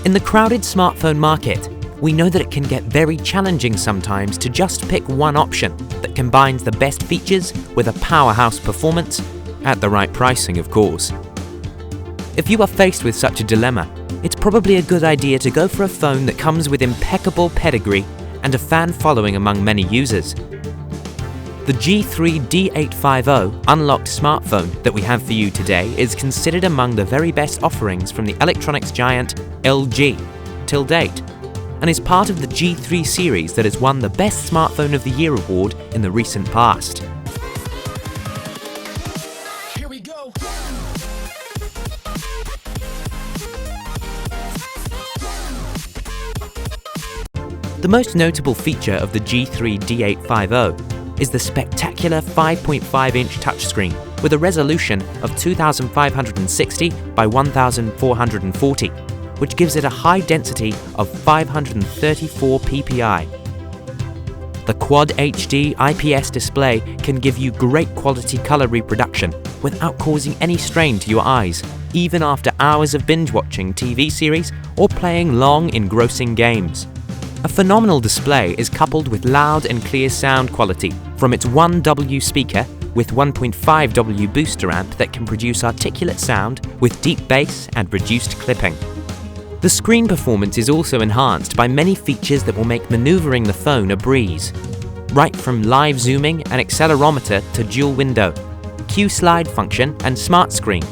In the crowded smartphone market, we know that it can get very challenging sometimes to just pick one option that combines the best features with a powerhouse performance, at the right pricing, of course. If you are faced with such a dilemma, it's probably a good idea to go for a phone that comes with impeccable pedigree and a fan following among many users. The G3 D850 Unlocked Smartphone that we have for you today is considered among the very best offerings from the electronics giant LG till date, and is part of the G3 series that has won the Best Smartphone of the Year award in the recent past. Here we go. The most notable feature of the G3 D850 is the spectacular 5.5-inch touchscreen with a resolution of 2560 by 1440, which gives it a high density of 534 ppi. The Quad HD IPS display can give you great quality color reproduction without causing any strain to your eyes, even after hours of binge-watching TV series or playing long, engrossing games. A phenomenal display is coupled with loud and clear sound quality from its 1W speaker with 1.5W booster amp that can produce articulate sound with deep bass and reduced clipping. The screen performance is also enhanced by many features that will make maneuvering the phone a breeze. Right from live zooming and accelerometer to dual window, Q-slide function and smart screen,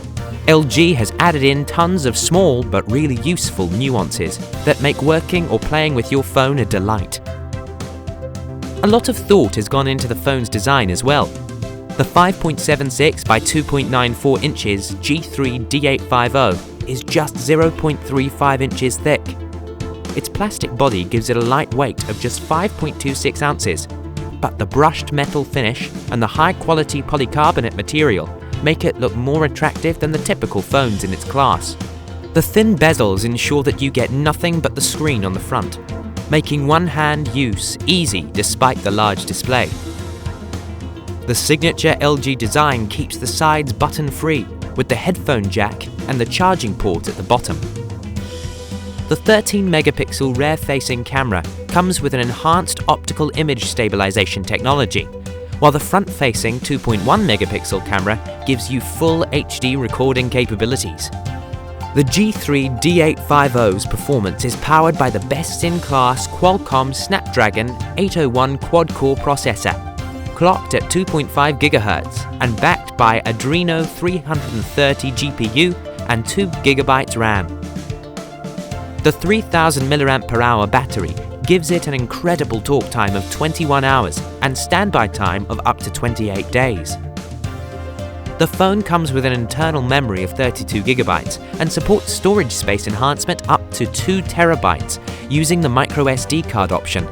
LG has added in tons of small but really useful nuances that make working or playing with your phone a delight. A lot of thought has gone into the phone's design as well. The 5.76 by 2.94 inches G3 D850 is just 0.35 inches thick. Its plastic body gives it a light weight of just 5.26 ounces, but the brushed metal finish and the high-quality polycarbonate material make it look more attractive than the typical phones in its class. The thin bezels ensure that you get nothing but the screen on the front, making one-hand use easy despite the large display. The signature LG design keeps the sides button-free with the headphone jack and the charging port at the bottom. The 13-megapixel rear-facing camera comes with an enhanced optical image stabilization technology, while the front-facing 2.1-megapixel camera gives you full HD recording capabilities. The G3 D850's performance is powered by the best-in-class Qualcomm Snapdragon 801 quad-core processor, clocked at 2.5 GHz and backed by Adreno 330 GPU and 2 GB RAM. The 3000 mAh battery gives it an incredible talk time of 21 hours and standby time of up to 28 days. The phone comes with an internal memory of 32 GB and supports storage space enhancement up to 2 TB using the microSD card option.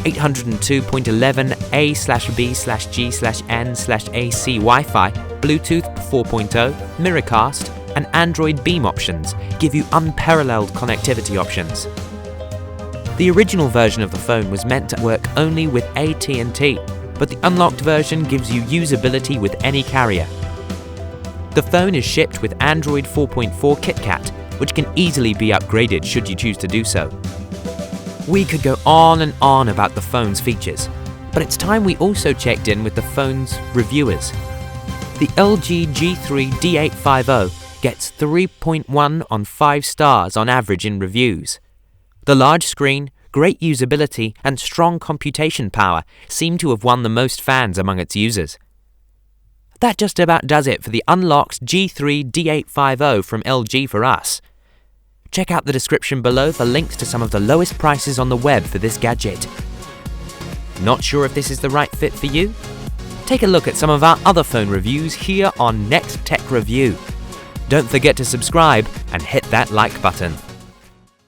802.11a/b/g/n/ac Wi-Fi, Bluetooth 4.0, Miracast, and Android Beam options give you unparalleled connectivity options. The original version of the phone was meant to work only with AT&T, but the unlocked version gives you usability with any carrier. The phone is shipped with Android 4.4 KitKat, which can easily be upgraded should you choose to do so. We could go on and on about the phone's features, but it's time we also checked in with the phone's reviewers. The LG G3 D850 gets 3.1 on 5 stars on average in reviews. The large screen, great usability, and strong computation power seem to have won the most fans among its users. That just about does it for the unlocked G3 D850 from LG for us. Check out the description below for links to some of the lowest prices on the web for this gadget. Not sure if this is the right fit for you? Take a look at some of our other phone reviews here on Next Tech Review. Don't forget to subscribe and hit that like button.